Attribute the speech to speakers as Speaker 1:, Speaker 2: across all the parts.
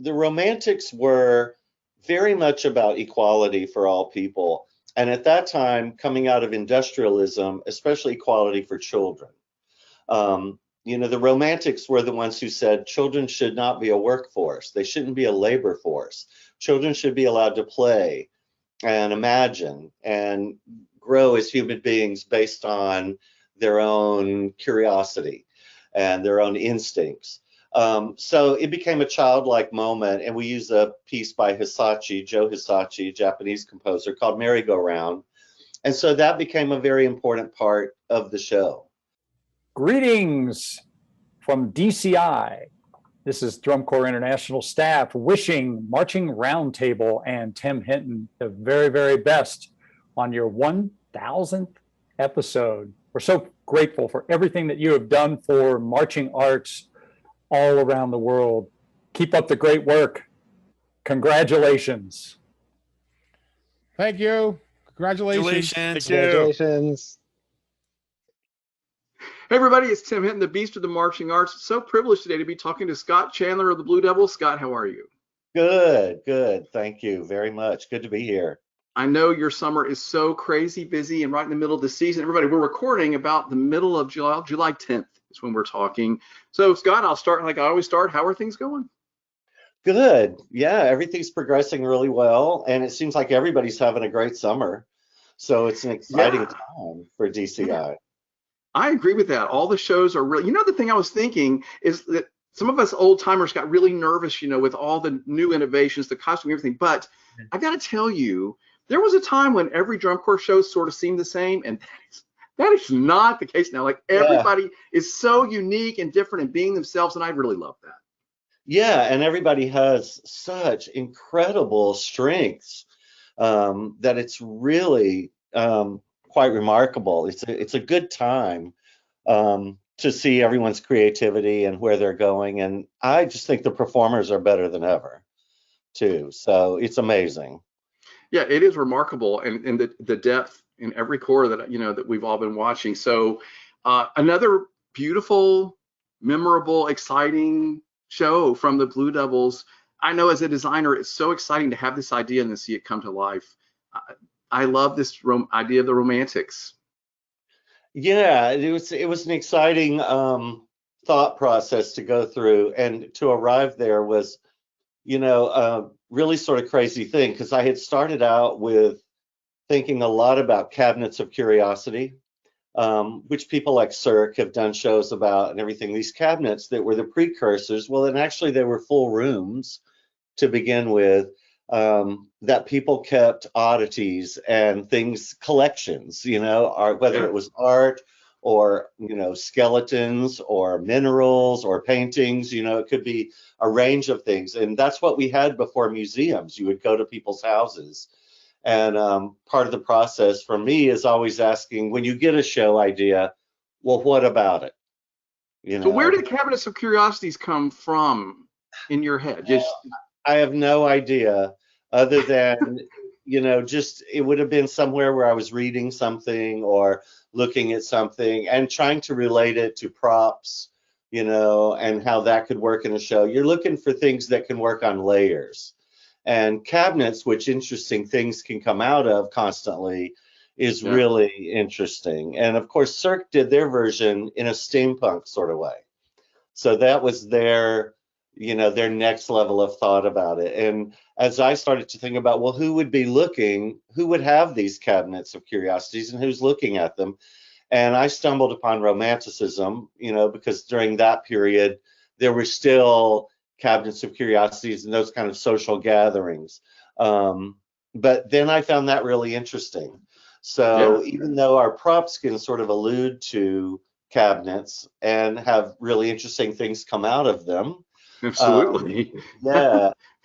Speaker 1: the Romantics were very much about equality for all people. And at that time, coming out of industrialism, especially equality for children. The Romantics were the ones who said children should not be a workforce. They shouldn't be a labor force. Children should be allowed to play and imagine and grow as human beings based on their own curiosity and their own instincts. So it became a childlike moment, and we use a piece by Joe Hisashi, Japanese composer, called Merry Go Round. And so that became a very important part of the show.
Speaker 2: Greetings from DCI. This is Drum Corps International staff wishing Marching Roundtable and Tim Hinton the very, very best on your 1000th episode. We're so grateful for everything that you have done for marching arts all around the world. Keep up the great work. Congratulations.
Speaker 3: Thank you. Congratulations.
Speaker 4: Congratulations.
Speaker 5: Hey everybody, it's Tim Hinton, the Beast of the Marching Arts. So privileged today to be talking to Scott Chandler of the Blue Devils. Scott, how are you?
Speaker 1: Good. Thank you very much. Good to be here.
Speaker 5: I know your summer is so crazy busy and right in the middle of the season. Everybody, we're recording about the middle of July 10th is when we're talking. So Scott, I'll start like I always start. How are things going?
Speaker 1: Good. Yeah, everything's progressing really well. And it seems like everybody's having a great summer. So it's an exciting time for DCI.
Speaker 5: Yeah. I agree with that. All the shows are really, the thing I was thinking is that some of us old timers got really nervous, with all the new innovations, the costume, everything. But I got to tell you, there was a time when every drum corps show sort of seemed the same. And that is not the case now. Like everybody is so unique and different and being themselves. And I really love that.
Speaker 1: Yeah. And everybody has such incredible strengths that it's really, quite remarkable. It's a good time to see everyone's creativity and where they're going, and I just think the performers are better than ever, too. So it's amazing.
Speaker 5: Yeah, it is remarkable, and the depth in every corps that that we've all been watching. So another beautiful, memorable, exciting show from the Blue Devils. I know as a designer, it's so exciting to have this idea and to see it come to life. I love this idea of the Romantics.
Speaker 1: Yeah, it was an exciting thought process to go through, and to arrive there was, really sort of crazy thing, because I had started out with thinking a lot about cabinets of curiosity, which people like Cirque have done shows about and everything. These cabinets that were the precursors, well, and actually they were full rooms to begin with. That people kept oddities and things, collections, whether it was art or, skeletons or minerals or paintings, it could be a range of things. And that's what we had before museums. You would go to people's houses. And part of the process for me is always asking, when you get a show idea, well, what about it?
Speaker 5: So where did cabinets of curiosities come from in your head?
Speaker 1: I have no idea, other than, just it would have been somewhere where I was reading something or looking at something and trying to relate it to props, and how that could work in a show. You're looking for things that can work on layers. And cabinets, which interesting things can come out of constantly, is really interesting. And of course, Cirque did their version in a steampunk sort of way. So that was their next level of thought about it. And as I started to think about, well, who would have these cabinets of curiosities and who's looking at them? And I stumbled upon Romanticism, because during that period, there were still cabinets of curiosities and those kind of social gatherings. But then I found that really interesting. So even though our props can sort of allude to cabinets and have really interesting things come out of them,
Speaker 5: absolutely.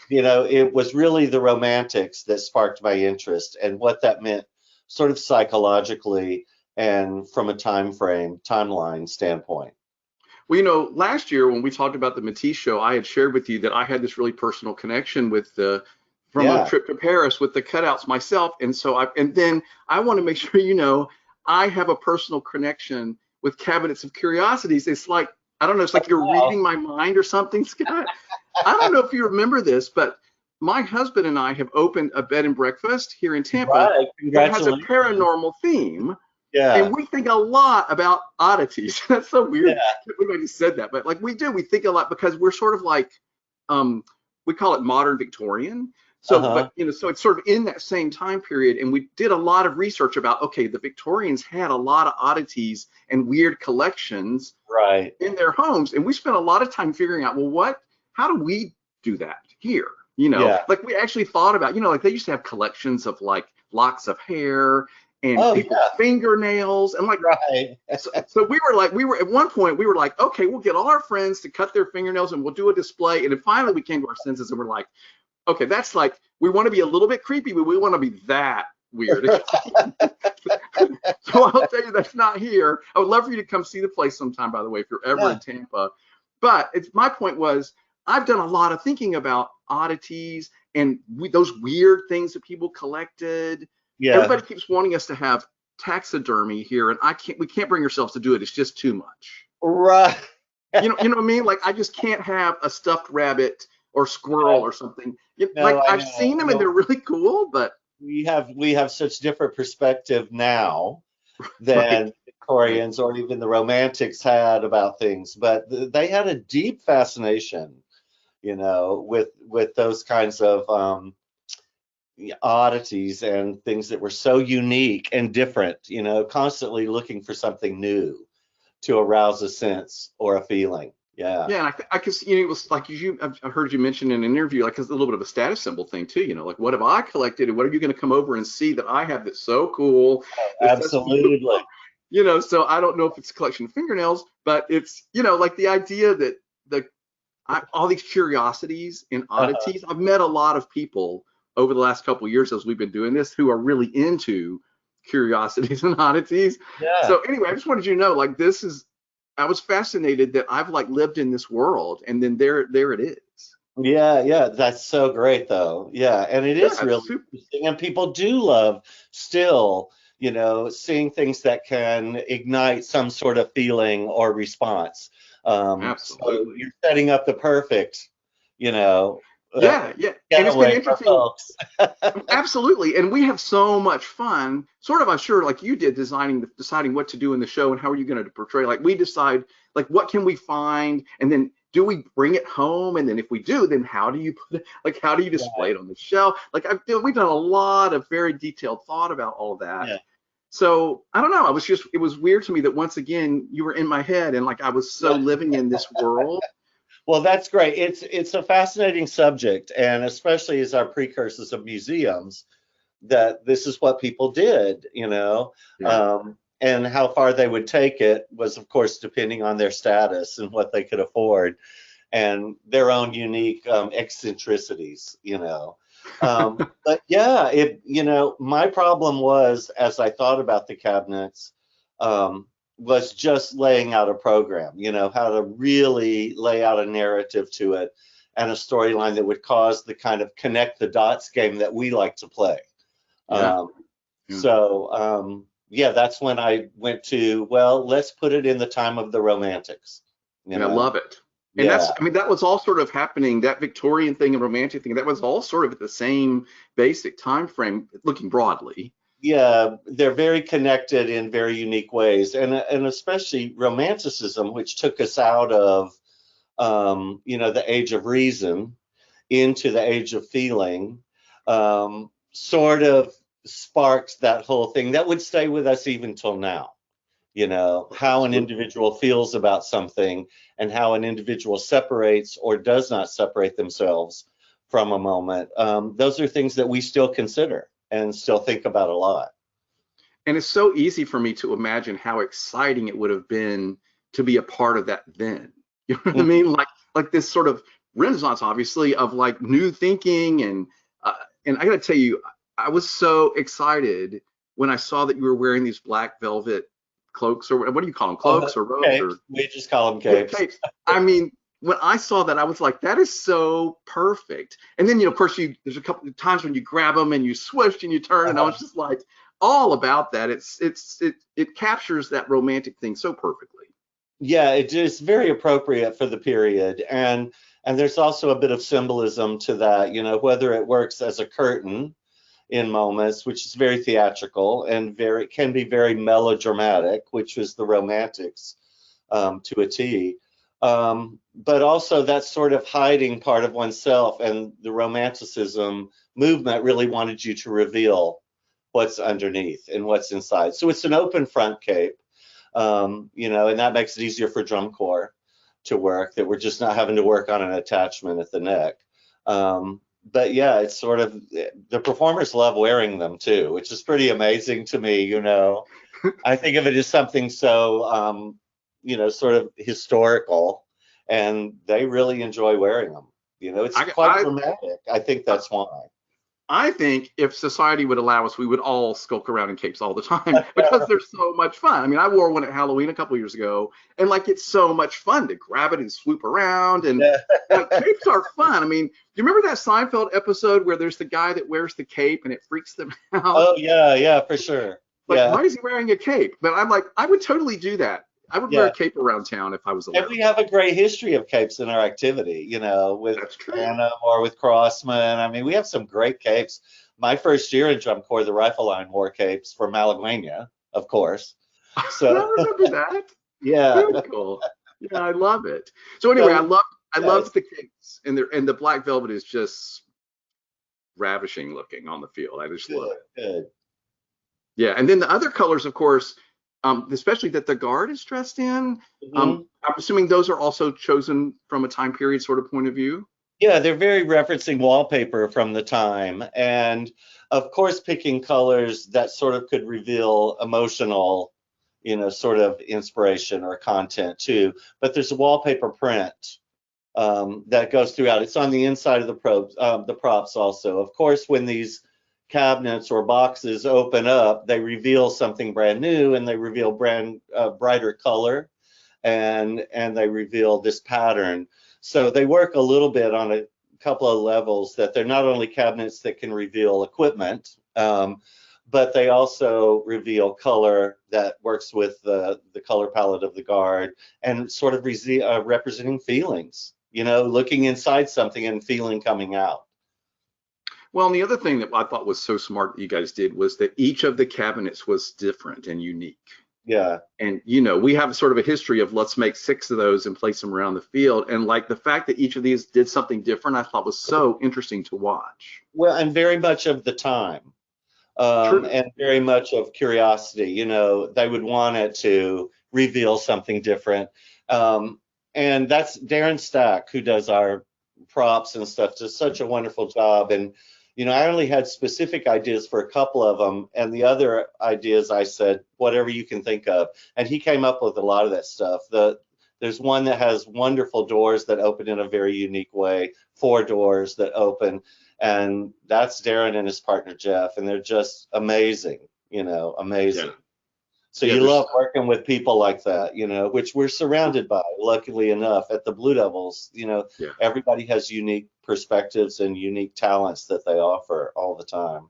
Speaker 1: It was really the Romantics that sparked my interest and what that meant sort of psychologically and from a timeline standpoint.
Speaker 5: Well, last year when we talked about the Matisse show, I had shared with you that I had this really personal connection with from a trip to Paris with the cutouts myself. And so then I want to make sure I have a personal connection with cabinets of curiosities. It's like, I don't know, it's like you're reading my mind or something, Scott. I don't know if you remember this, but my husband and I have opened a bed and breakfast here in Tampa
Speaker 1: Right.
Speaker 5: that has a
Speaker 1: Congratulations.
Speaker 5: paranormal theme.
Speaker 1: Yeah.
Speaker 5: And we think a lot about oddities. That's so weird.
Speaker 1: Yeah.
Speaker 5: Everybody said that, but like we do, we think a lot because we're sort of like, we call it modern Victorian. So,
Speaker 1: Uh-huh.
Speaker 5: but so it's sort of in that same time period, and we did a lot of research about, okay, the Victorians had a lot of oddities and weird collections
Speaker 1: Right.
Speaker 5: in their homes, and we spent a lot of time figuring out, well, how do we do that here?
Speaker 1: Yeah.
Speaker 5: Like we actually thought about, like they used to have collections of like locks of hair and
Speaker 1: Oh,
Speaker 5: people's
Speaker 1: yeah.
Speaker 5: fingernails, and like
Speaker 1: Right.
Speaker 5: so we were at one point we were like, okay, we'll get all our friends to cut their fingernails and we'll do a display. And then finally we came to our senses and we're like, okay, that's like, we want to be a little bit creepy, but we want to be that weird. So I'll tell you, that's not here. I would love for you to come see the place sometime, by the way, if you're ever
Speaker 1: Yeah.
Speaker 5: in Tampa. But my point was, I've done a lot of thinking about oddities and those weird things that people collected.
Speaker 1: Yeah.
Speaker 5: Everybody keeps wanting us to have taxidermy here, and we can't bring ourselves to do it. It's just too much.
Speaker 1: Right.
Speaker 5: You know what I mean? Like I just can't have a stuffed rabbit or squirrel or something.
Speaker 1: No,
Speaker 5: Like
Speaker 1: I
Speaker 5: I've
Speaker 1: know.
Speaker 5: seen them and they're really cool, but
Speaker 1: we have such different perspective now than Victorians or even the Romantics had about things, but they had a deep fascination, with those kinds of oddities and things that were so unique and different, constantly looking for something new to arouse a sense or a feeling. Yeah.
Speaker 5: yeah, and I could see, it was like I heard you mention in an interview, like it's a little bit of a status symbol thing too, like what have I collected and what are you going to come over and see that I have that's so cool?
Speaker 1: Absolutely.
Speaker 5: So I don't know if it's a collection of fingernails, but it's, like the idea that all these curiosities and oddities. I've met a lot of people over the last couple of years as we've been doing this who are really into curiosities and oddities.
Speaker 1: Yeah.
Speaker 5: So anyway, I just wanted you to know, like, I was fascinated that I've like lived in this world, and then there it is.
Speaker 1: Yeah, that's so great though. Yeah, and it is really
Speaker 5: super.
Speaker 1: interesting, and people do love still, seeing things that can ignite some sort of feeling or response. So
Speaker 5: Absolutely.
Speaker 1: you're setting up the perfect,
Speaker 5: Yeah. And it's been interesting.
Speaker 1: Folks.
Speaker 5: Absolutely. And we have so much fun, sort of, I'm sure, like you did, deciding what to do in the show and how are you going to portray. Like we decide, like, what can we find? And then do we bring it home? And then if we do, then how do you put it, like, how do you display it on the shelf? Like we've done a lot of very detailed thought about all of that.
Speaker 1: Yeah.
Speaker 5: So I don't know. It was weird to me that once again, you were in my head and like I was so living in this world.
Speaker 1: Well, that's great. It's a fascinating subject, and especially as our precursors of museums, that this is what people did,
Speaker 5: Yeah.
Speaker 1: And how far they would take it was, of course, depending on their status and what they could afford, and their own unique eccentricities, But yeah, my problem was, as I thought about the cabinets, was just laying out a program, how to really lay out a narrative to it and a storyline that would cause the kind of connect the dots game that we like to play.
Speaker 5: Yeah.
Speaker 1: So, that's when I went to, well, let's put it in the time of the Romantics.
Speaker 5: And I love it. And that was all sort of happening, that Victorian thing and romantic thing, that was all sort of at the same basic time frame, looking broadly.
Speaker 1: Yeah, they're very connected in very unique ways, and especially Romanticism, which took us out of, the age of reason into the age of feeling, sort of sparked that whole thing that would stay with us even till now. How an individual feels about something and how an individual separates or does not separate themselves from a moment. Those are things that we still consider and still think about a lot.
Speaker 5: And it's so easy for me to imagine how exciting it would have been to be a part of that then. You know what I mean? Like this sort of renaissance, obviously, of like new thinking. And I got to tell you, I was so excited when I saw that you were wearing these black velvet cloaks, or what do you call them? Cloaks or robes?
Speaker 1: Capes. We just call them capes.
Speaker 5: Capes. I mean, when I saw that, I was like, that is so perfect. And then, of course, there's a couple of times when you grab them and you swish and you turn, and I was just like, all about that. It captures that romantic thing so perfectly.
Speaker 1: Yeah, it is very appropriate for the period, and there's also a bit of symbolism to that, whether it works as a curtain in moments, which is very theatrical and very can be very melodramatic, which was the Romantics to a T. But also that sort of hiding part of oneself, and the Romanticism movement really wanted you to reveal what's underneath and what's inside. So it's an open front cape, and that makes it easier for drum corps to work, that we're just not having to work on an attachment at the neck. But yeah, it's sort of, the performers love wearing them too, which is pretty amazing to me. I think of it as something so, sort of historical, and they really enjoy wearing them. It's quite dramatic. I think that's why.
Speaker 5: I think if society would allow us, we would all skulk around in capes all the time because they're so much fun. I mean, I wore one at Halloween a couple years ago, and it's so much fun to grab it and swoop around, and capes are fun. I mean, do you remember that Seinfeld episode where there's the guy that wears the cape and it freaks them out?
Speaker 1: Oh yeah, for sure.
Speaker 5: Why is he wearing a cape? But I'm like, I would totally do that. I would wear a cape around town if I was allowed.
Speaker 1: And we have a great history of capes in our activity, with Anna or with Crossman. I mean, we have some great capes. My first year in drum corps, the rifle line wore capes for Malaguena, of course. So
Speaker 5: I remember that.
Speaker 1: Yeah.
Speaker 5: Very cool. Yeah, I love it. So anyway, I love the capes, and the black velvet is just ravishing looking on the field. I just love it.
Speaker 1: Good.
Speaker 5: Yeah, and then the other colors, of course, especially that the guard is dressed in. I'm assuming those are also chosen from a time period sort of point of view.
Speaker 1: Yeah, they're very referencing wallpaper from the time, and of course picking colors that sort of could reveal emotional, sort of inspiration or content too. But there's a wallpaper print that goes throughout. It's on the inside of the props also. Of course, when these cabinets or boxes open up, they reveal something brand new, and they reveal brighter color, and they reveal this pattern. So they work a little bit on a couple of levels, that they're not only cabinets that can reveal equipment, but they also reveal color that works with the color palette of the guard, and sort of representing feelings, looking inside something and feeling coming out.
Speaker 5: Well, and the other thing that I thought was so smart that you guys did was that each of the cabinets was different and unique.
Speaker 1: Yeah.
Speaker 5: And, we have sort of a history of let's make 6 of those and place them around the field. And the fact that each of these did something different, I thought was so interesting to watch.
Speaker 1: Well, and very much of the time, and very much of curiosity. They would want it to reveal something different. And that's Darren Stack, who does our props and stuff, does such a wonderful job. And I only had specific ideas for a couple of them, and the other ideas I said, whatever you can think of. And he came up with a lot of that stuff. There's one that has wonderful doors that open in a very unique way, 4 doors that open, and that's Darren and his partner Jeff, and they're just amazing, amazing. Yeah. So you love working with people like that, which we're surrounded by, luckily enough, at the Blue Devils. Everybody has unique perspectives and unique talents that they offer all the time.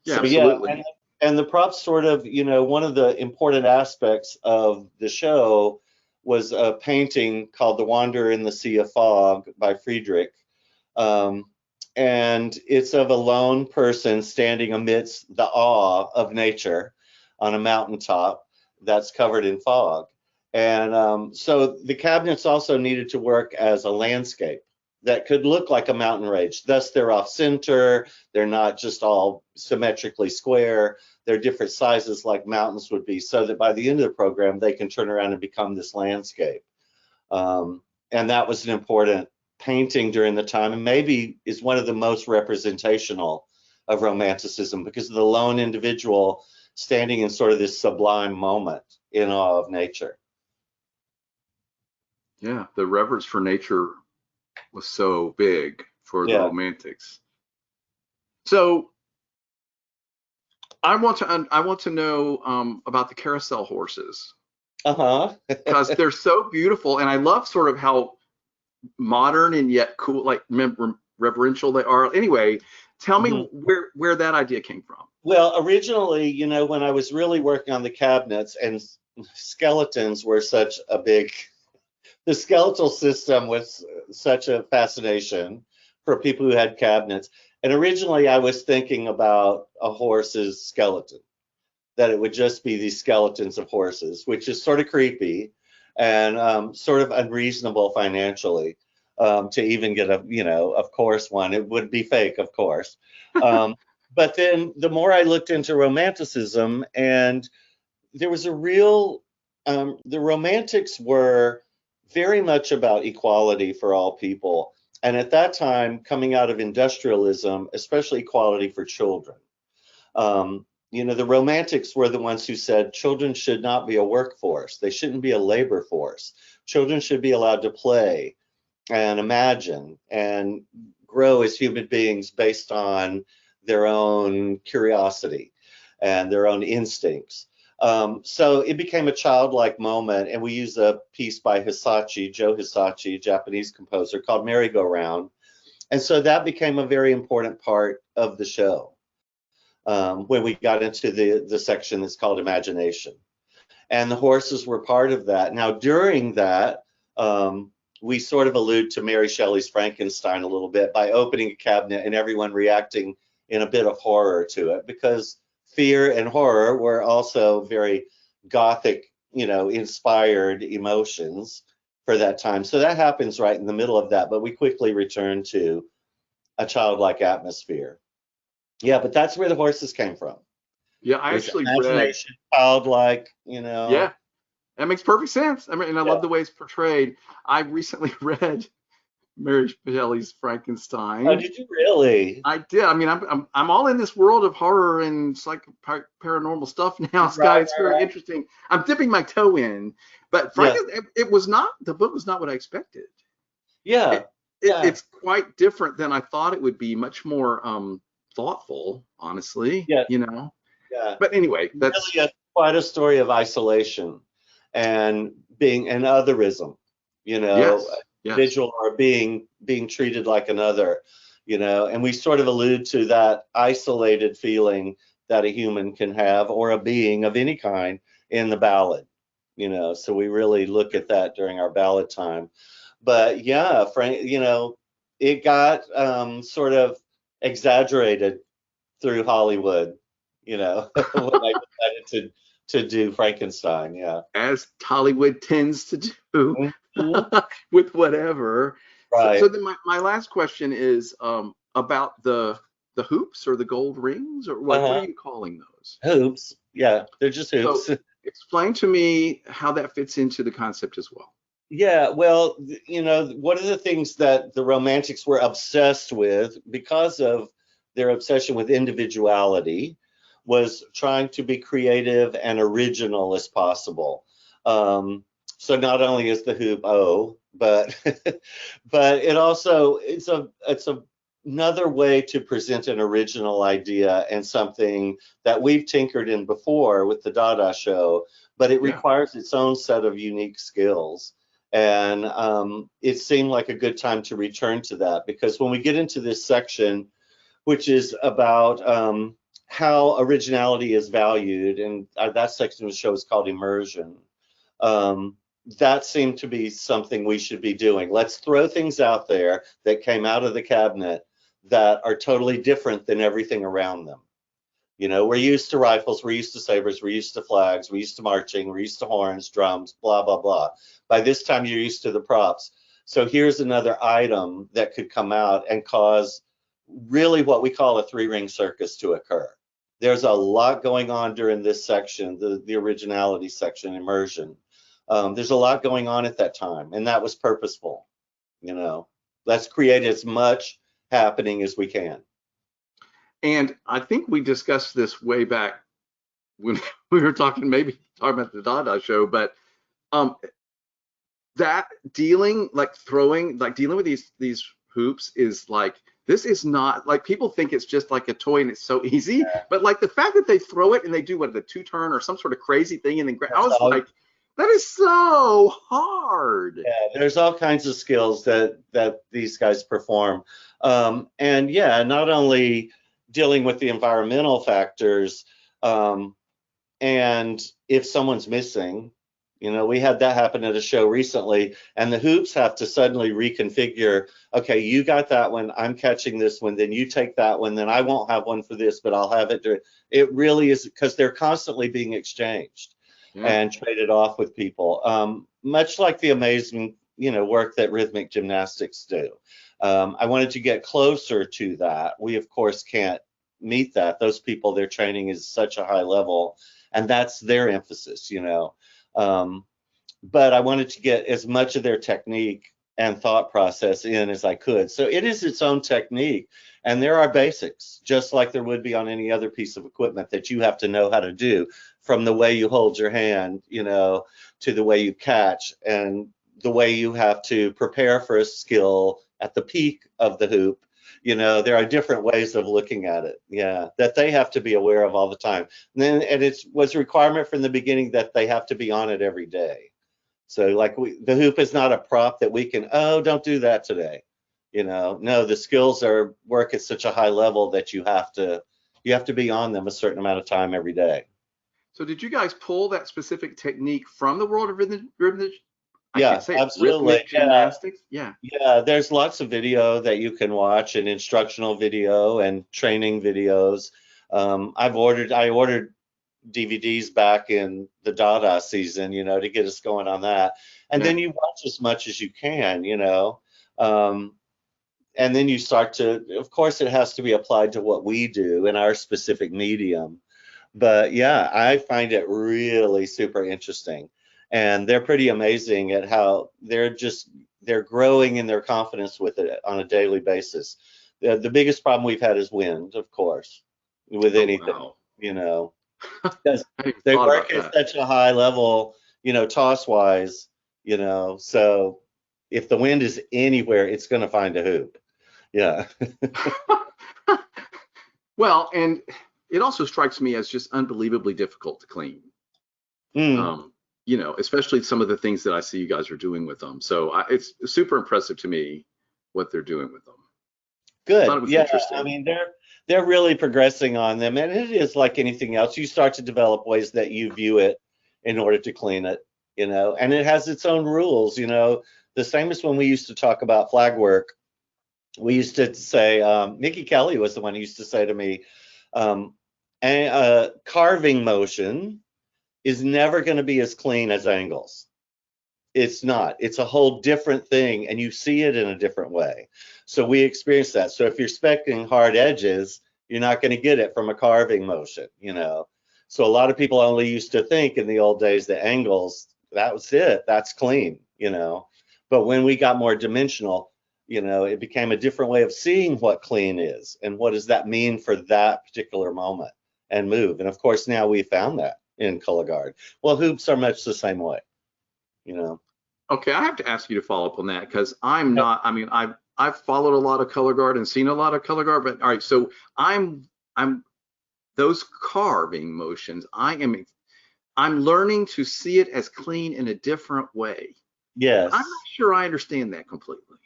Speaker 5: Yeah, so, absolutely.
Speaker 1: Yeah, and the props sort of, one of the important aspects of the show was a painting called The Wanderer in the Sea of Fog by Friedrich. And it's of a lone person standing amidst the awe of nature on a mountaintop that's covered in fog. And so the cabinets also needed to work as a landscape that could look like a mountain range. Thus, they're off center. They're not just all symmetrically square. They're different sizes like mountains would be, so that by the end of the program, they can turn around and become this landscape. And that was an important painting during the time, and maybe is one of the most representational of Romanticism, because of the lone individual standing in sort of this sublime moment in awe of nature.
Speaker 5: Yeah, the reverence for nature was so big for the Romantics. So I want to know about the carousel horses. Because they're so beautiful, and I love sort of how modern and yet cool, like reverential they are. Anyway, tell me where that idea came from.
Speaker 1: Well, originally, when I was really working on the cabinets, and skeletons were such a big, the skeletal system was such a fascination for people who had cabinets. And originally I was thinking about a horse's skeleton, that it would just be these skeletons of horses, which is sort of creepy and sort of unreasonable financially to even get a, of course, one. It would be fake, of course. But then the more I looked into romanticism, and there was a real, the romantics were very much about equality for all people. And at that time, coming out of industrialism, especially equality for children. The romantics were the ones who said children should not be a workforce. They shouldn't be a labor force. Children should be allowed to play and imagine and grow as human beings based on their own curiosity and their own instincts. So it became a childlike moment, and we use a piece by Joe Hisashi, Japanese composer, called Merry Go Round. And so that became a very important part of the show when we got into the section that's called Imagination. And the horses were part of that. Now, during that, we sort of allude to Mary Shelley's Frankenstein a little bit by opening a cabinet and everyone reacting in a bit of horror to it, because fear and horror were also very Gothic, inspired emotions for that time. So that happens right in the middle of that, but we quickly return to a childlike atmosphere. Yeah, but that's where the horses came from.
Speaker 5: Yeah, I actually read.
Speaker 1: Imagination, childlike,
Speaker 5: Yeah, that makes perfect sense. I mean, and I love the way it's portrayed. I recently read Mary Shelley's Frankenstein.
Speaker 1: Oh, did you really?
Speaker 5: I did. I mean, I'm all in this world of horror and paranormal stuff now, Scott. It's very interesting. I'm dipping my toe in, but it was not. The book was not what I expected.
Speaker 1: Yeah,
Speaker 5: it's quite different than I thought it would be. Much more thoughtful, honestly.
Speaker 1: Yeah.
Speaker 5: Yeah. But anyway, that's
Speaker 1: really quite a story of isolation and being an otherism.
Speaker 5: Yes.
Speaker 1: Individual or being treated like another, and we sort of allude to that isolated feeling that a human can have, or a being of any kind, in the ballad, so we really look at that during our ballad time. But yeah, Frank, it got sort of exaggerated through Hollywood, when I decided to do Frankenstein. Yeah,
Speaker 5: as Hollywood tends to do.
Speaker 1: Mm-hmm.
Speaker 5: With whatever.
Speaker 1: Right.
Speaker 5: So then my last question is about the hoops or the gold rings, or what are you calling those?
Speaker 1: Hoops. Yeah, they're just hoops.
Speaker 5: So explain to me how that fits into the concept as well.
Speaker 1: Yeah, well, one of the things that the Romantics were obsessed with, because of their obsession with individuality, was trying to be creative and original as possible. So not only is the hoop but but it also it's another way to present an original idea and something that we've tinkered in before with the Dada show, but it requires its own set of unique skills. And it seemed like a good time to return to that, because when we get into this section, which is about how originality is valued, and that section of the show is called Immersion. That seemed to be something we should be doing. Let's throw things out there that came out of the cabinet that are totally different than everything around them. We're used to rifles, we're used to sabers, we're used to flags, we're used to marching, we're used to horns, drums, blah, blah, blah. By this time, you're used to the props. So here's another item that could come out and cause really what we call a three-ring circus to occur. There's a lot going on during this section, the originality section, Immersion. There's a lot going on at that time, and that was purposeful. Let's create as much happening as we can.
Speaker 5: And I think we discussed this way back when we were talking about the Dada show, but that dealing with these hoops is like, this is not like, people think it's just like a toy and it's so easy, but like the fact that they throw it and they do the two-turn or some sort of crazy thing, and then I was like, that is so hard.
Speaker 1: Yeah, there's all kinds of skills that these guys perform. And yeah, not only dealing with the environmental factors, and if someone's missing, You know, we had that happen at a show recently, and the hoops have to suddenly reconfigure. Okay, you got that one, I'm catching this one, then you take that one, then I won't have one for this, but I'll have it. It really is because they're constantly being exchanged and traded off with people, much like the amazing, you know, work that rhythmic gymnastics do. I wanted to get closer to that. We, of course, can't meet that. Those people, their training is such a high level, and that's their emphasis, you know. But I wanted to get as much of their technique and thought process in as I could. So it is its own technique, and there are basics, just like there would be on any other piece of equipment that you have to know how to do, from the way you hold your hand, you know, to the way you catch, and the way you have to prepare for a skill at the peak of the hoop. You know, there are different ways of looking at it, yeah, that they have to be aware of all the time. And it was a requirement from the beginning that they have to be on it every day. So like the hoop is not a prop that we can, oh, don't do that today. You know, no, the skills work at such a high level that you have to be on them a certain amount of time every day.
Speaker 5: So did you guys pull that specific technique from the world of rhythm?
Speaker 1: Yeah, absolutely.
Speaker 5: Rhythmic gymnastics? Yeah.
Speaker 1: Yeah, there's lots of video that you can watch, and instructional video and training videos. I ordered DVDs back in the Dada season, you know, to get us going on that. And then you watch as much as you can, you know. And then you start to, of course, it has to be applied to what we do in our specific medium. But yeah, I find it really super interesting. And they're pretty amazing at how they're growing in their confidence with it on a daily basis. The biggest problem we've had is wind, of course, with anything, you know, because they work at such a high level, you know, toss wise, you know, so if the wind is anywhere, it's going to find a hoop. Yeah.
Speaker 5: Well, and it also strikes me as just unbelievably difficult to clean. You know, especially some of the things that I see you guys are doing with them. So it's super impressive to me what they're doing with them.
Speaker 1: Good. Yeah, I mean, they're really progressing on them, and it is like anything else. You start to develop ways that you view it in order to clean it, you know, and it has its own rules, you know. The same as when we used to talk about flag work. We used to say, Mickey Kelly was the one who used to say to me, carving motion is never going to be as clean as angles. It's not. It's a whole different thing, and you see it in a different way. So we experience that. So if you're expecting hard edges, you're not going to get it from a carving motion, you know. So a lot of people only used to think in the old days that angles, that was it, that's clean, you know. But when we got more dimensional, you know, it became a different way of seeing what clean is and what does that mean for that particular moment and move. And of course, now we found that in color guard. Well, hoops are much the same way, you know.
Speaker 5: Okay, I have to ask you to follow up on that because I'm not, I mean, I've followed a lot of color guard and seen a lot of color guard, but all right, so I'm those carving motions, I'm learning to see it as clean in a different way.
Speaker 1: Yes.
Speaker 5: I'm not sure I understand that completely.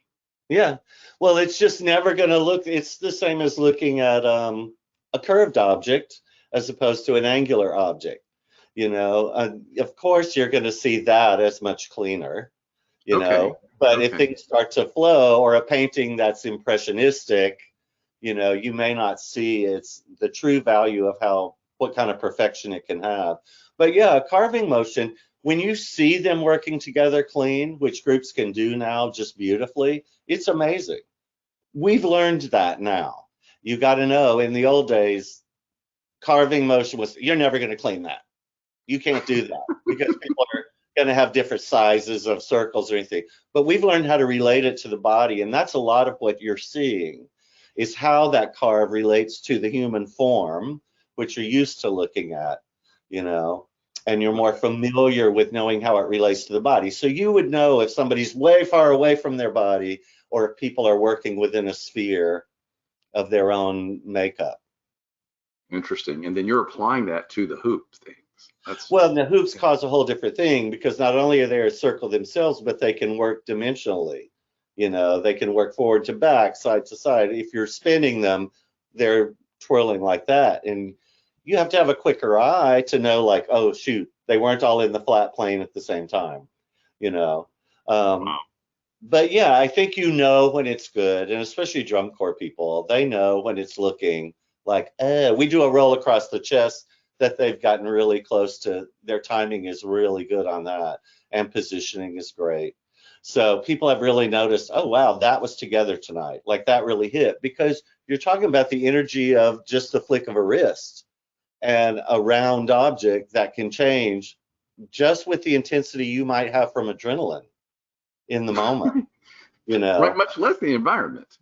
Speaker 1: Yeah, well, it's just never going to look, it's the same as looking at a curved object as opposed to an angular object. You know, of course, you're going to see that as much cleaner, you know, but if things start to flow, or a painting that's impressionistic, you know, you may not see it's the true value of what kind of perfection it can have. But yeah, a carving motion, when you see them working together clean, which groups can do now just beautifully, it's amazing. We've learned that now. You got to know, in the old days, carving motion was, you're never going to clean that. You can't do that because people are going to have different sizes of circles or anything. But we've learned how to relate it to the body, and that's a lot of what you're seeing is how that carve relates to the human form, which you're used to looking at, you know, and you're more familiar with knowing how it relates to the body. So you would know if somebody's way far away from their body or if people are working within a sphere of their own makeup.
Speaker 5: Interesting. And then you're applying that to the hoop things.
Speaker 1: Well, the hoops cause a whole different thing because not only are they a circle themselves, but they can work dimensionally. You know, they can work forward to back, side to side. If you're spinning them, they're twirling like that. And you have to have a quicker eye to know, like, oh shoot, they weren't all in the flat plane at the same time, you know. But yeah, I think you know when it's good, and especially drum corps people, they know when it's looking like, we do a roll across the chest that they've gotten really close to. Their timing is really good on that, and positioning is great. So people have really noticed, oh wow, that was together tonight. Like that really hit, because you're talking about the energy of just the flick of a wrist and a round object that can change just with the intensity you might have from adrenaline in the moment, you know.
Speaker 5: Right, much less the environment.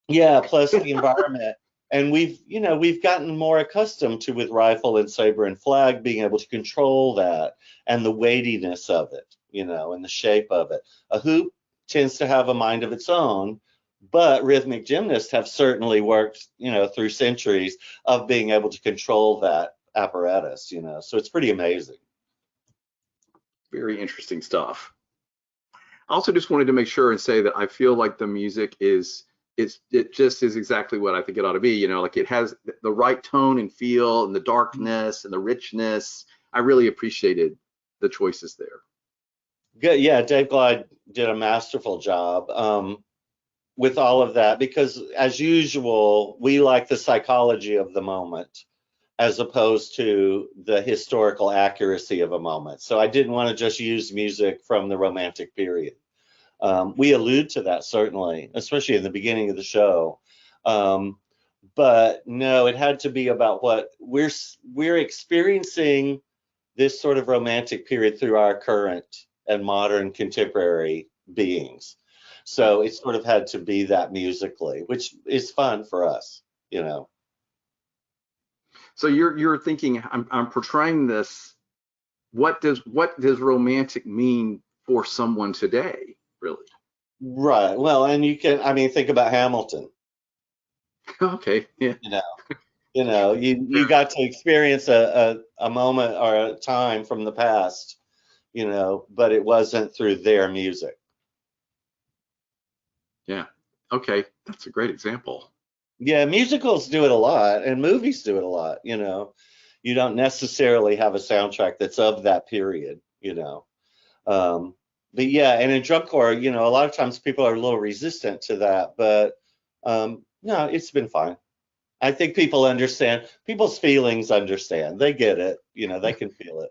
Speaker 1: Yeah, plus the environment. And we've gotten more accustomed to, with rifle and saber and flag, being able to control that and the weightiness of it, and the shape of it. A hoop tends to have a mind of its own, but rhythmic gymnasts have certainly worked, through centuries of being able to control that apparatus, so it's pretty amazing.
Speaker 5: Very interesting stuff. I also just wanted to make sure and say that I feel like the music it just is exactly what I think it ought to be. Like it has the right tone and feel, and the darkness and the richness. I really appreciated the choices there.
Speaker 1: Good. Yeah, Dave Glide did a masterful job with all of that, because as usual, we like the psychology of the moment as opposed to the historical accuracy of a moment. So I didn't want to just use music from the Romantic period. We allude to that certainly, especially in the beginning of the show. But no, it had to be about what we're experiencing, this sort of Romantic period through our current and modern contemporary beings. So it sort of had to be that musically, which is fun for us,
Speaker 5: So you're thinking, I'm portraying this. What does romantic mean for someone today, really?
Speaker 1: Right. Well, and you think about Hamilton.
Speaker 5: Okay. Yeah.
Speaker 1: You got to experience a moment or a time from the past, but it wasn't through their music.
Speaker 5: Yeah. Okay. That's a great example.
Speaker 1: Yeah, musicals do it a lot, and movies do it a lot. You don't necessarily have a soundtrack that's of that period. But yeah, and in drum corps, a lot of times people are a little resistant to that, but no, it's been fine. I think people understand, people's feelings understand. They get it, they can feel it.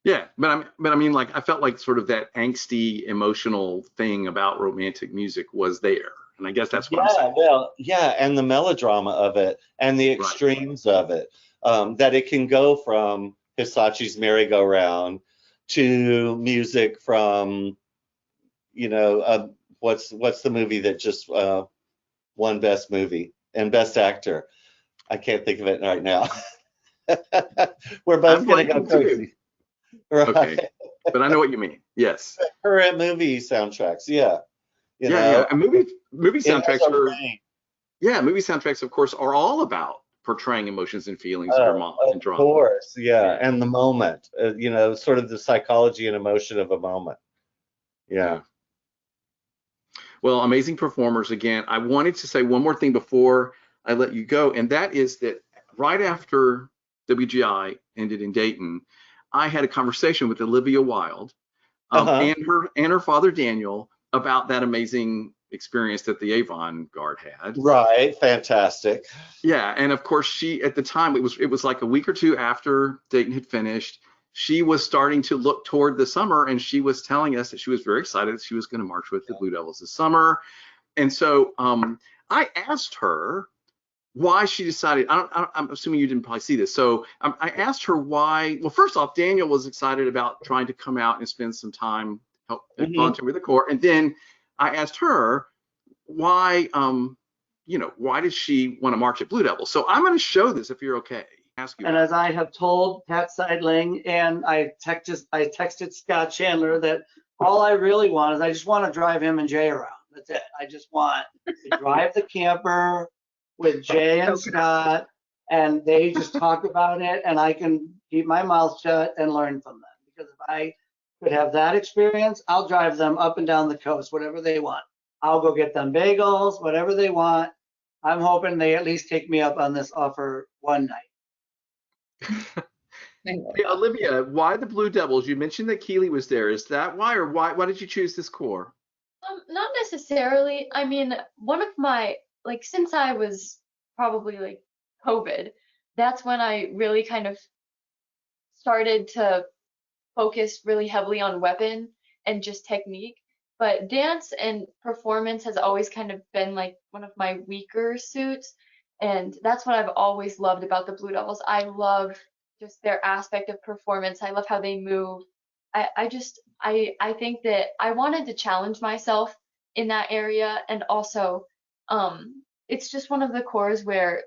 Speaker 5: Yeah, but I mean, like, I felt like sort of that angsty, emotional thing about romantic music was there, and I guess that's what I'm saying.
Speaker 1: Well, yeah, and the melodrama of it, and the extremes of it, that it can go from Hisachi's Merry-Go-Round to music from, what's the movie that just won Best Movie and Best Actor? I can't think of it right now. We're both going to go crazy. Right.
Speaker 5: Okay, but I know what you mean. Yes.
Speaker 1: Current movie soundtracks, yeah.
Speaker 5: Yeah. And movie soundtracks movie soundtracks, of course, are all about portraying emotions and feelings and drama.
Speaker 1: Of course, yeah, and the moment, sort of the psychology and emotion of a moment. Yeah.
Speaker 5: Well, amazing performers again. I wanted to say one more thing before I let you go, and that is that right after WGI ended in Dayton, I had a conversation with Olivia Wilde and her father Daniel about that amazing experience that the Avon Guard had.
Speaker 1: Right, fantastic.
Speaker 5: Yeah, and of course she, at the time, it was like a week or two after Dayton had finished, she was starting to look toward the summer, and she was telling us that she was very excited that she was going to march with the Blue Devils this summer. And so I asked her why she decided. I'm assuming you didn't probably see this. So I asked her why. Well, first off, Daniel was excited about trying to come out and spend some time volunteering with the Corps, and then I asked her why, why did she want to march at Blue Devil? So I'm going to show this if you're okay. Ask you.
Speaker 6: And as I have told Pat Seidling, and I texted Scott Chandler, that all I really want is I just want to drive him and Jay around. That's it. I just want to drive the camper with Jay and Scott, and they just talk about it, and I can keep my mouth shut and learn from them. Because if I could have that experience, I'll drive them up and down the coast, whatever they want. I'll go get them bagels, whatever they want. I'm hoping they at least take me up on this offer one night.
Speaker 5: Hey, Olivia, why the Blue Devils? You mentioned that Keely was there. Is that why, or why did you choose this corps?
Speaker 7: Not necessarily. I mean, one of my, like, since I was probably like COVID, that's when I really kind of started to focus really heavily on weapon and just technique. But dance and performance has always kind of been like one of my weaker suits. And that's what I've always loved about the Blue Devils. I love just their aspect of performance. I love how they move. I think that I wanted to challenge myself in that area. And also, it's just one of the corps where,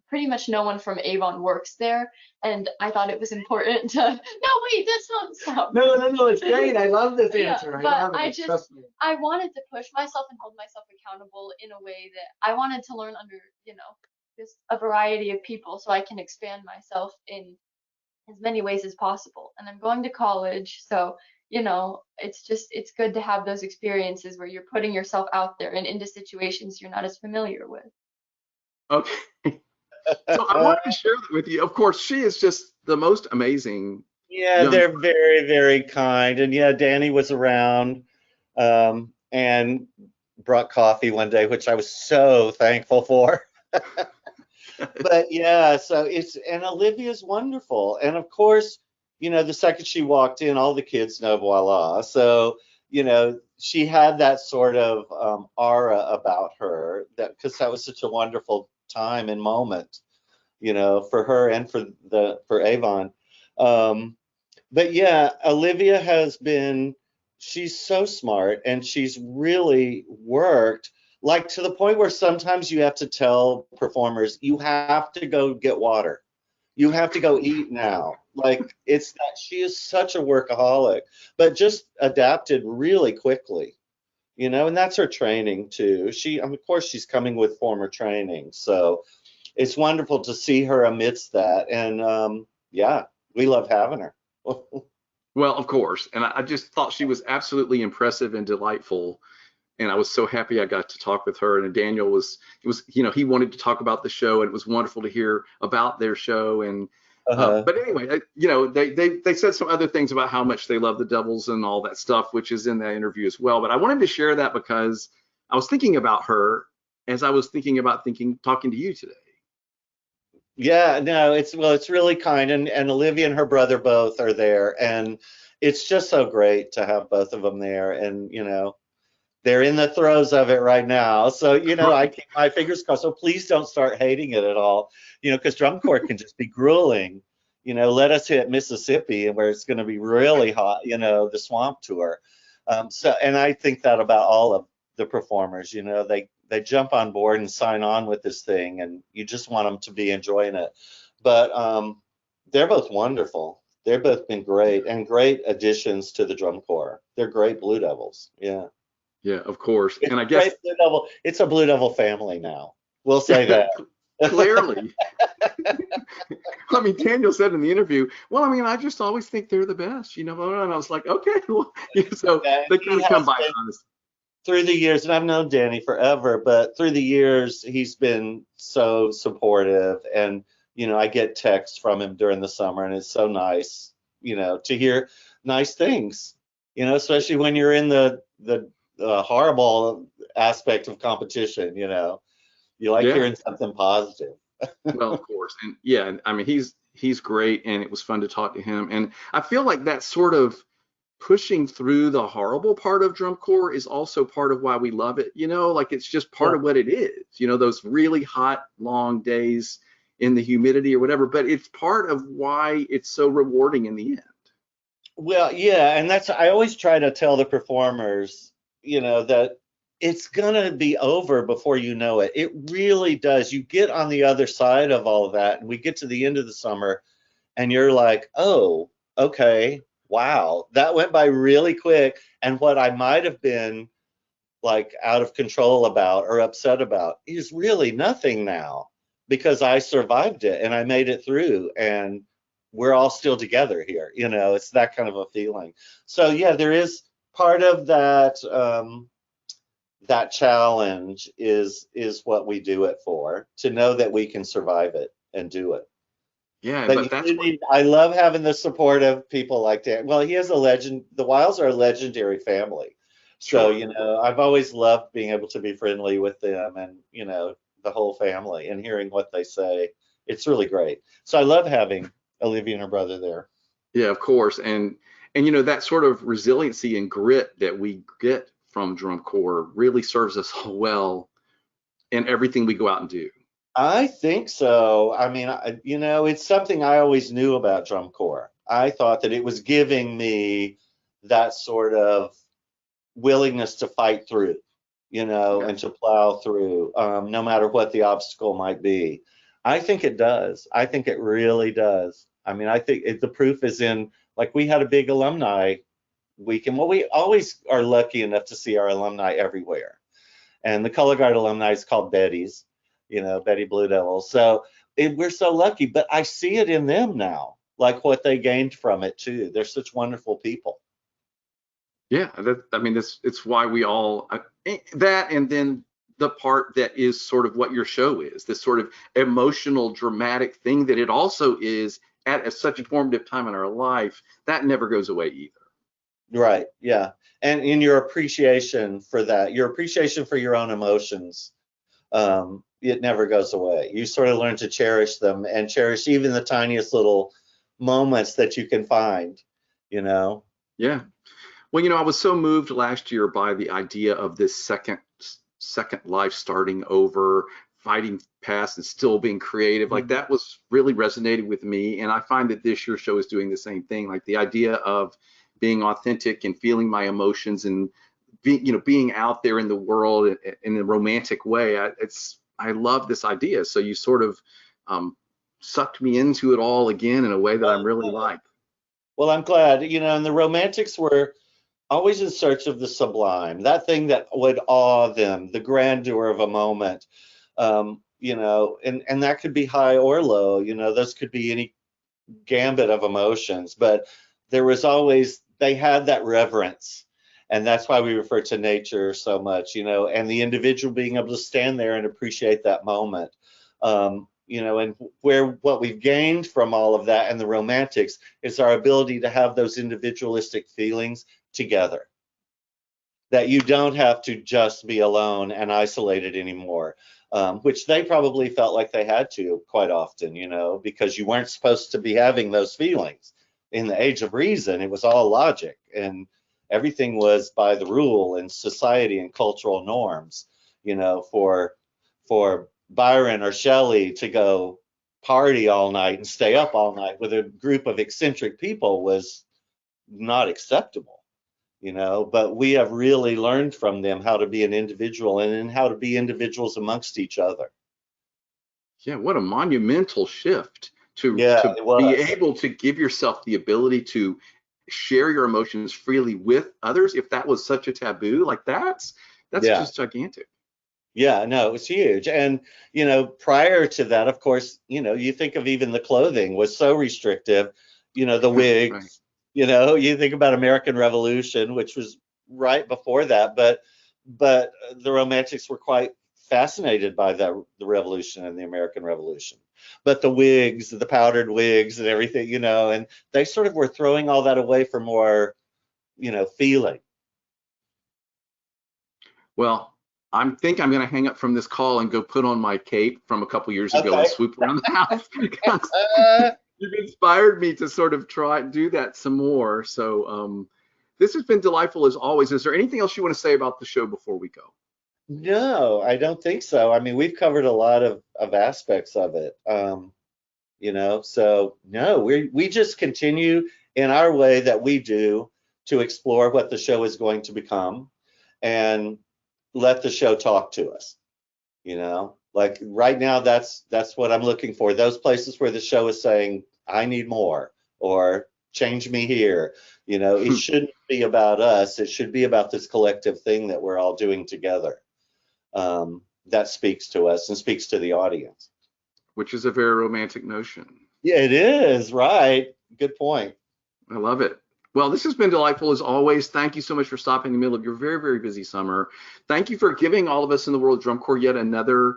Speaker 7: pretty much no one from Avon works there, and I thought it was important to. No, wait, that's not stop.
Speaker 6: No, it's great. I love this
Speaker 7: Yeah,
Speaker 6: answer. I
Speaker 7: but
Speaker 6: love it. Trust me.
Speaker 7: I wanted to push myself and hold myself accountable in a way that I wanted to learn under, just a variety of people so I can expand myself in as many ways as possible. And I'm going to college, so it's good to have those experiences where you're putting yourself out there and into situations you're not as familiar with.
Speaker 5: Okay. So I wanted to share that with you. Of course, she is just the most amazing.
Speaker 1: Yeah,
Speaker 5: young
Speaker 1: they're very, very kind. And yeah, Danny was around and brought coffee one day, which I was so thankful for. But yeah, and Olivia's wonderful. And of course, the second she walked in, all the kids know voila. So, she had that sort of aura about her because that was such a wonderful time and moment, for her and for Avon. But yeah, Olivia she's so smart, and she's really worked, like, to the point where sometimes you have to tell performers, you have to go get water. You have to go eat now. Like, it's that she is such a workaholic, but just adapted really quickly, and that's her training too. Of course, she's coming with former training. So it's wonderful to see her amidst that. And yeah, we love having her.
Speaker 5: Well, of course. And I just thought she was absolutely impressive and delightful. And I was so happy I got to talk with her. And Daniel he wanted to talk about the show, and it was wonderful to hear about their show. And but anyway, they said some other things about how much they love the Devils and all that stuff, which is in that interview as well. But I wanted to share that because I was thinking about her as I was thinking about talking to you today.
Speaker 1: Yeah, no, it's really kind, and Olivia and her brother both are there, and it's just so great to have both of them there. And they're in the throes of it right now, so I keep my fingers crossed. So please don't start hating it at all, because drum corps can just be grueling. Let us hit Mississippi, and where it's going to be really hot, the swamp tour. And I think that about all of the performers. They jump on board and sign on with this thing, and you just want them to be enjoying it. But they're both wonderful. They've both been great, and great additions to the drum corps. They're great Blue Devils. Yeah.
Speaker 5: Yeah, of course.
Speaker 1: It's
Speaker 5: and I guess
Speaker 1: it's a Blue Devil family now. We'll say that.
Speaker 5: Clearly. I mean, Daniel said in the interview, well, I mean, I just always think they're the best, and I was like, okay, well, so they kind of come by honest.
Speaker 1: Through the years, and I've known Danny forever, but through the years, he's been so supportive. And, I get texts from him during the summer, and it's so nice, to hear nice things, especially when you're in the horrible aspect of competition, you like hearing something positive.
Speaker 5: Well, of course. And yeah, I mean, he's great, and it was fun to talk to him. And I feel like that sort of pushing through the horrible part of drum corps is also part of why we love it, like it's just part of what it is, those really hot, long days in the humidity or whatever, but it's part of why it's so rewarding in the end.
Speaker 1: Well, yeah, and I always try to tell the performers, that it's gonna be over before you know it. It really does. You get on the other side of all of that, and we get to the end of the summer, and you're like, oh, okay. Wow, that went by really quick. And what I might have been like out of control about or upset about is really nothing now, because I survived it and I made it through, and we're all still together here. It's that kind of a feeling. So yeah, there is part of that. That challenge is what we do it for, to know that we can survive it and do it.
Speaker 5: Yeah,
Speaker 1: But
Speaker 5: but that's what,
Speaker 1: I love having the support of people like that. Well, he is a legend. The Wilds are a legendary family. So,
Speaker 5: sure.
Speaker 1: I've always loved being able to be friendly with them and, the whole family and hearing what they say. It's really great. So I love having Olivia and her brother there.
Speaker 5: Yeah, of course. And that sort of resiliency and grit that we get from drum corps really serves us well in everything we go out and do.
Speaker 1: I think so. I mean, it's something I always knew about drum corps. I thought that it was giving me that sort of willingness to fight through,
Speaker 5: Yeah.
Speaker 1: and to plow through, no matter what the obstacle might be. I think it does. I think it really does. I mean, I think the proof is in, like, we had a big alumni weekend. Well, we always are lucky enough to see our alumni everywhere. And the Color Guard alumni is called Betty's, Betty Blue Devil. So we're so lucky, but I see it in them now, like what they gained from it too. They're such wonderful people.
Speaker 5: Yeah, I mean, it's why we all that, and then the part that is sort of what your show is, this sort of emotional, dramatic thing that it also is at such a formative time in our life, that never goes away either.
Speaker 1: Right. Yeah. And in your appreciation for that, your appreciation for your own emotions, it never goes away. You sort of learn to cherish them and cherish even the tiniest little moments that you can find,
Speaker 5: Yeah. Well, I was so moved last year by the idea of this second life starting over, fighting past and still being creative. Like, that was really resonated with me. And I find that this year's show is doing the same thing. Like, the idea of being authentic and feeling my emotions and being out there in the world in a romantic way. I love this idea. So you sort of sucked me into it all again in a way that I'm really like.
Speaker 1: Well, I'm glad, and the romantics were always in search of the sublime, that thing that would awe them, the grandeur of a moment, and that could be high or low, those could be any gambit of emotions, but there was always, they had that reverence. And that's why we refer to nature so much, and the individual being able to stand there and appreciate that moment. And what we've gained from all of that and the romantics is our ability to have those individualistic feelings together, that you don't have to just be alone and isolated anymore, which they probably felt like they had to quite often, because you weren't supposed to be having those feelings. In the age of reason, it was all logic and everything was by the rule and society and cultural norms. For Byron or Shelley to go party all night and stay up all night with a group of eccentric people was not acceptable, but we have really learned from them how to be an individual and then how to be individuals amongst each other.
Speaker 5: Yeah, what a monumental shift to
Speaker 1: to
Speaker 5: be able to give yourself the ability to share your emotions freely with others. If that was such a taboo, like that's just gigantic.
Speaker 1: Yeah, no, it was huge. And, prior to that, of course, you think of even the clothing was so restrictive, the wigs, right. You think about American Revolution, which was right before that, but the Romantics were quite fascinated by the Revolution and the American Revolution. But the wigs, the powdered wigs and everything, and they sort of were throwing all that away for more, feeling.
Speaker 5: Well, I think I'm going to hang up from this call and go put on my cape from a couple years ago and swoop around the house. You've inspired me to sort of try and do that some more. So this has been delightful as always. Is there anything else you want to say about the show before we go?
Speaker 1: No, I don't think so. I mean, we've covered a lot of aspects of it. So no, we just continue in our way that we do to explore what the show is going to become and let the show talk to us. Like right now, that's what I'm looking for. Those places where the show is saying, I need more, or change me here. It shouldn't be about us. It should be about this collective thing that we're all doing together. That speaks to us and speaks to the audience.
Speaker 5: Which is a very romantic notion.
Speaker 1: Yeah, it is, right? Good point.
Speaker 5: I love it. Well, this has been delightful as always. Thank you so much for stopping in the middle of your very, very busy summer. Thank you for giving all of us in the world of drum corps yet another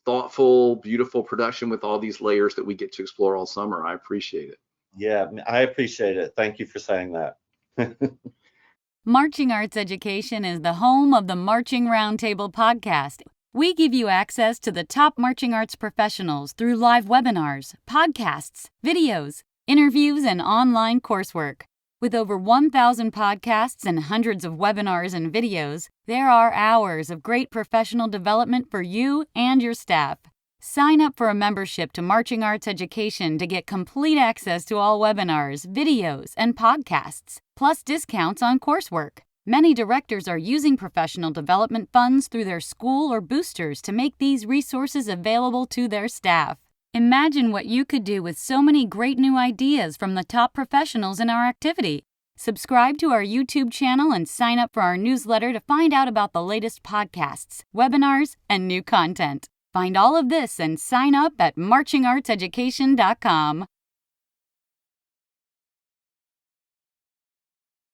Speaker 5: thoughtful, beautiful production with all these layers that we get to explore all summer. I appreciate it.
Speaker 1: Yeah, I appreciate it. Thank you for saying that.
Speaker 8: Marching Arts Education is the home of the Marching Roundtable podcast. We give you access to the top marching arts professionals through live webinars, podcasts, videos, interviews, and online coursework. With over 1,000 podcasts and hundreds of webinars and videos, there are hours of great professional development for you and your staff. Sign up for a membership to Marching Arts Education to get complete access to all webinars, videos, and podcasts, plus discounts on coursework. Many directors are using professional development funds through their school or boosters to make these resources available to their staff. Imagine what you could do with so many great new ideas from the top professionals in our activity. Subscribe to our YouTube channel and sign up for our newsletter to find out about the latest podcasts, webinars, and new content. Find all of this and sign up at marchingartseducation.com.